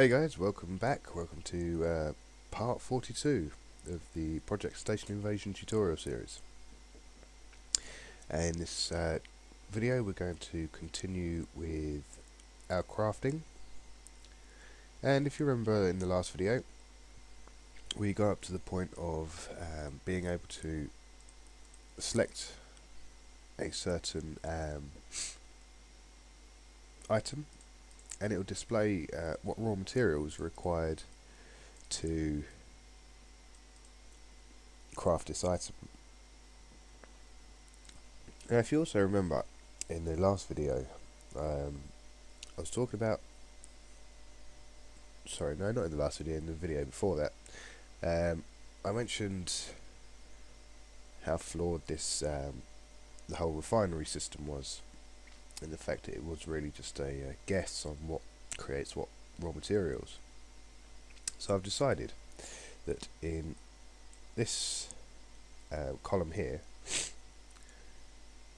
Hey guys, welcome back. Welcome to part 42 of the Project Station Invasion tutorial series. And in this video we're going to continue with our crafting. And if you remember in the last video, we got up to the point of being able to select a certain item, and it will display what raw materials are required to craft this item. Now, if you also remember in the last video, I was talking about, sorry, no, not in the last video, in the video before that, I mentioned how flawed this the whole refinery system was, and the fact that it was really just a guess on what creates what raw materials. So I've decided that in this column here,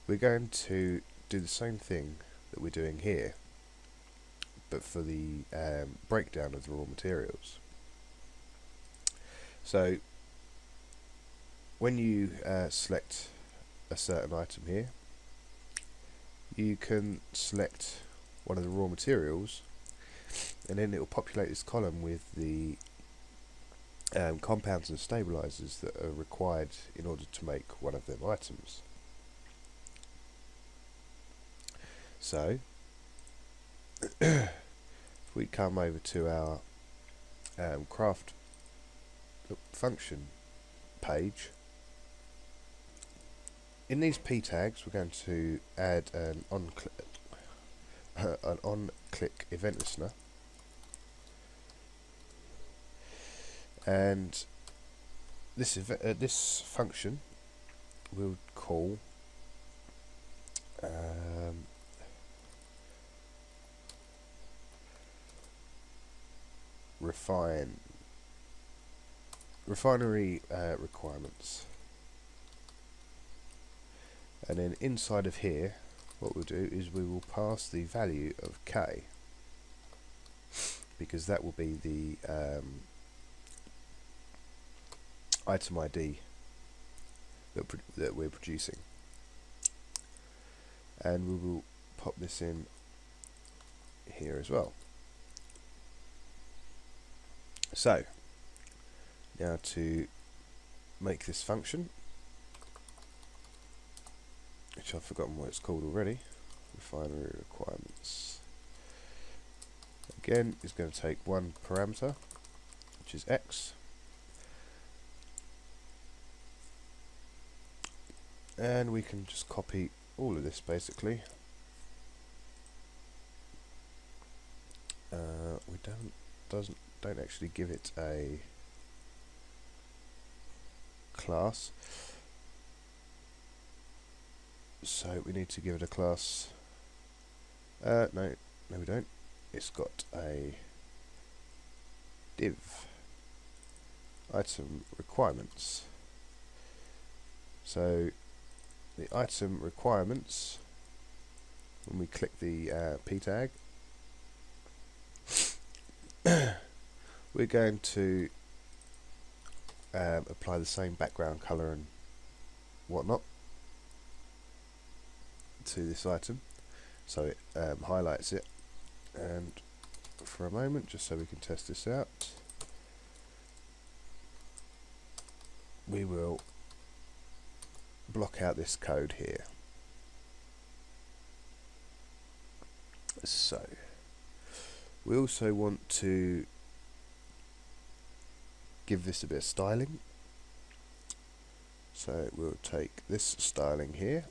we're going to do the same thing that we're doing here, but for the breakdown of the raw materials. So when you select a certain item here, you can select one of the raw materials, and then it will populate this column with the compounds and stabilizers that are required in order to make one of them items. So if we come over to our craft function page, in these p tags we're going to add an on-click event listener, and this function we'll call refinery requirements. And then inside of here, what we'll do is we will pass the value of k, because that will be the item ID that we're producing. And we will pop this in here as well. So now to make this function, which I've forgotten what it's called already, refinery requirements, again is going to take one parameter, which is x, and we can just copy all of this basically. We don't actually give it a class, so we need to give it a class. No we don't. It's got a div, item requirements. So the item requirements, when we click the p tag, we're going to apply the same background color and whatnot to this item, so it highlights it. And for a moment, just so we can test this out, we will block out this code here. So we also want to give this a bit of styling, so we'll take this styling here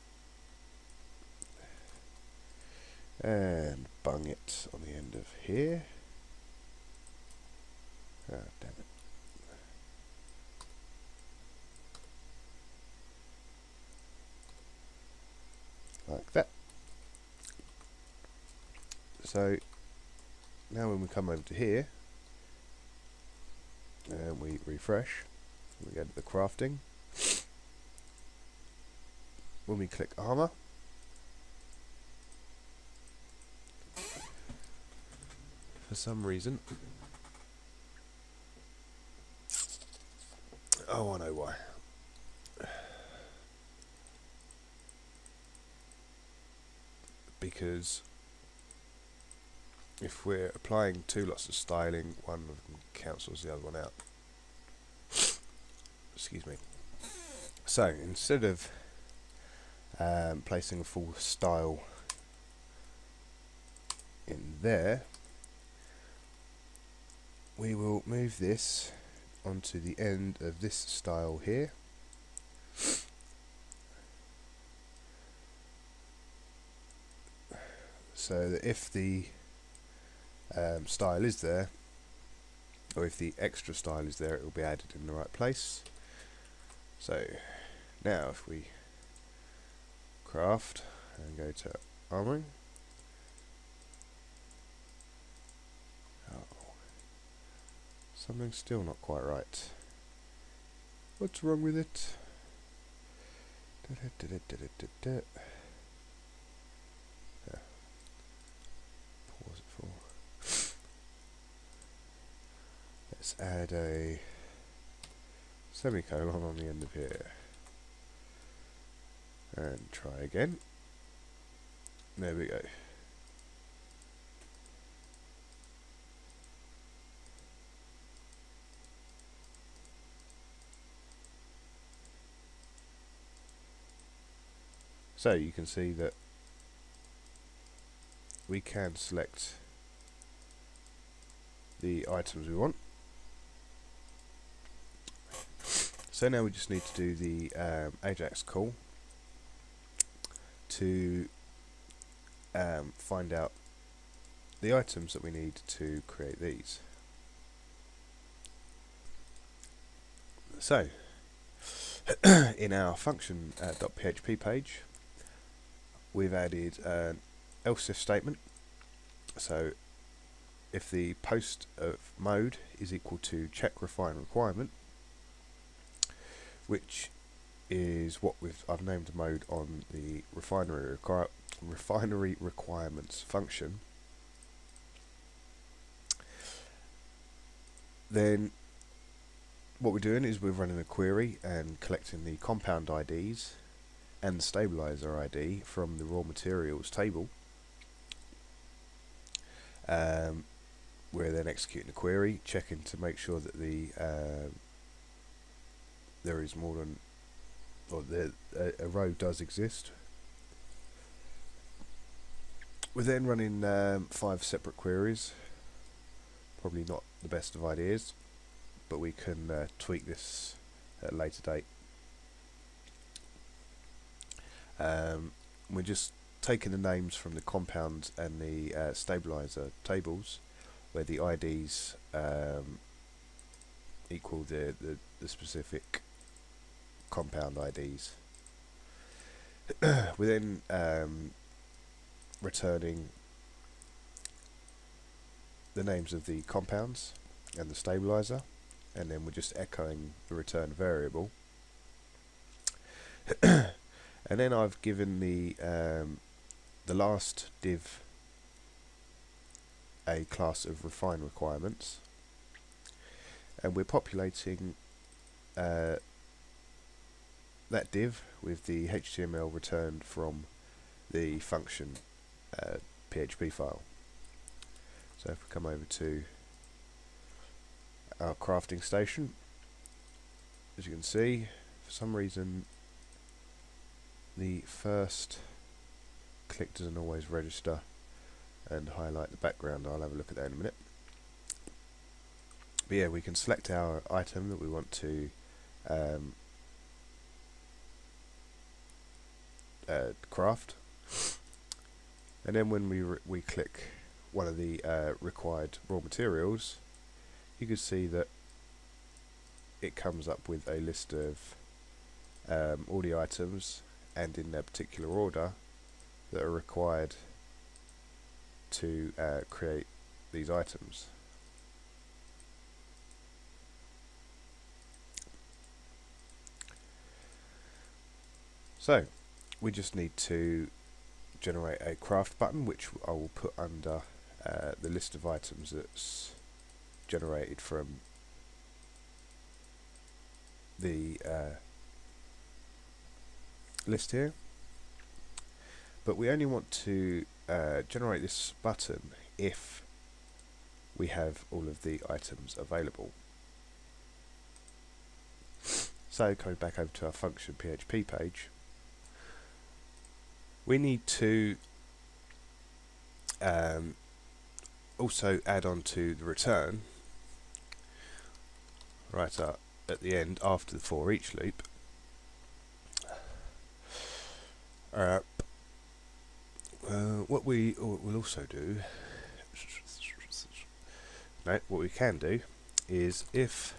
and bung it on the end of here. Ah, damn it. Like that. So now when we come over to here and we refresh, we go to the crafting, when we click armor, for some reason Oh, I know why. Because if we're applying two lots of styling, one of them cancels the other one out. Excuse me. So instead of placing a full style in there, we will move this onto the end of this style here. So that if the style is there, or if the extra style is there, it will be added in the right place. So now if we craft and go to armoring, something's still not quite right. What's wrong with it? Yeah. Pause it for. Let's add a semicolon on the end of here. And try again. There we go. So you can see that we can select the items we want. So now we just need to do the Ajax call to find out the items that we need to create these. So in our function.php page, we've added an else if statement. So if the post of mode is equal to check refine requirement, which is what I've named the mode on the refinery requirements function, then what we're doing is we're running a query and collecting the compound IDs and the stabilizer ID from the raw materials table. We're then executing a query, checking to make sure that the there is more than, or a row does exist. We're then running 5 separate queries. Probably not the best of ideas, but we can tweak this at a later date. We're just taking the names from the compounds and the stabilizer tables, where the IDs equal the specific compound IDs. We're then returning the names of the compounds and the stabilizer, and then we're just echoing the return variable. And then I've given the last div a class of refine requirements, and we're populating that div with the HTML returned from the function PHP file. So if we come over to our crafting station, as you can see, for some reason the first click doesn't always register and highlight the background. I'll have a look at that in a minute. But yeah, we can select our item that we want to craft, and then when we click one of the required raw materials, you can see that it comes up with a list of all the items and in their particular order that are required to create these items. So we just need to generate a craft button, which I will put under the list of items that's generated from the list here, but we only want to generate this button if we have all of the items available. So coming back over to our function PHP page, we need to also add on to the return right up at the end after the for each loop. What we will also do, no, what we can do is if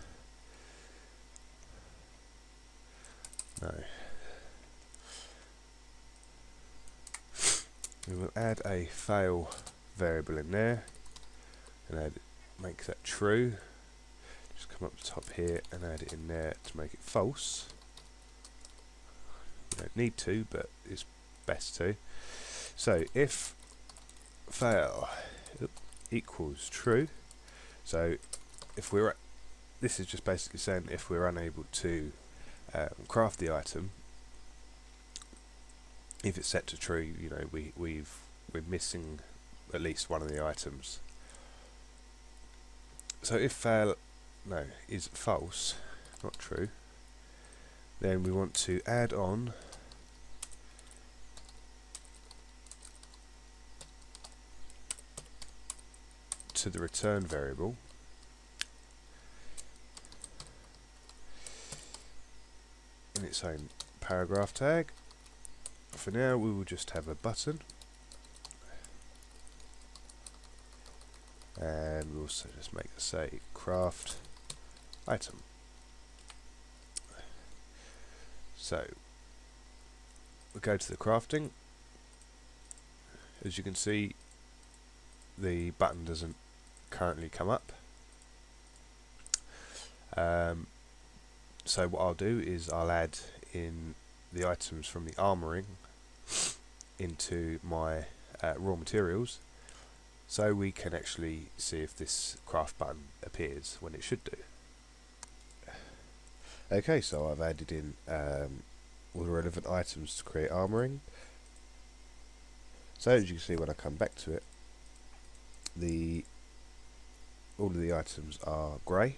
we will add a fail variable in there and make that true. Just come up the top here and add it in there to make it false. You don't need to, but it's best to. So if fail equals true, so if we're, this is just basically saying if we're unable to craft the item, if it's set to true, you know, we're missing at least one of the items. So if fail is false, not true, then we want to add on to the return variable in its own paragraph tag. For now we will just have a button, and we'll also just make it say craft item. So we go to the crafting. As you can see, the button doesn't currently come up. So what I'll do is I'll add in the items from the armoring into my raw materials, so we can actually see if this craft button appears when it should do. Okay, so I've added in all the relevant items to create armoring. So as you can see, when I come back to it, all of the items are grey,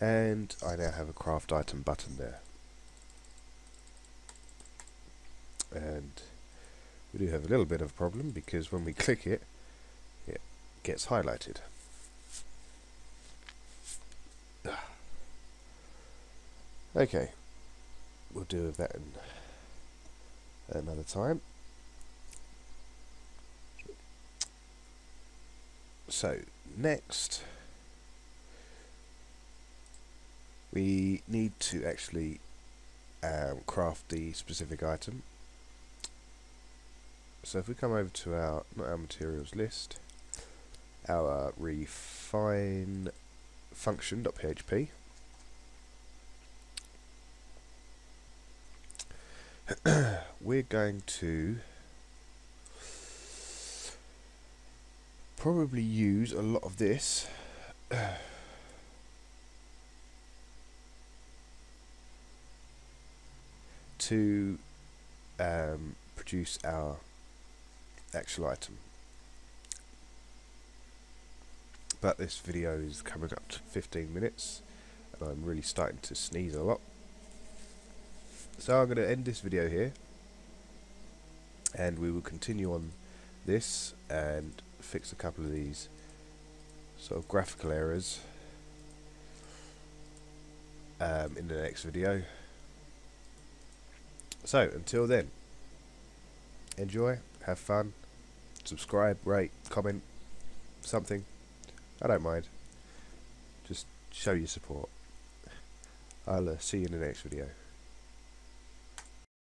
and I now have a craft item button there. And we do have a little bit of a problem, because when we click it, it gets highlighted. Okay, we'll do that another time. So next we need to actually craft the specific item. So if we come over to our, not our materials list, our refine function.php, we're going to probably use a lot of this to produce our actual item. But this video is coming up to 15 minutes and I'm really starting to sneeze a lot. So I'm going to end this video here, and we will continue on this and fix a couple of these sort of graphical errors in the next video. So until then, enjoy, have fun, subscribe, rate, comment, something. I don't mind. Just show your support. I'll see you in the next video.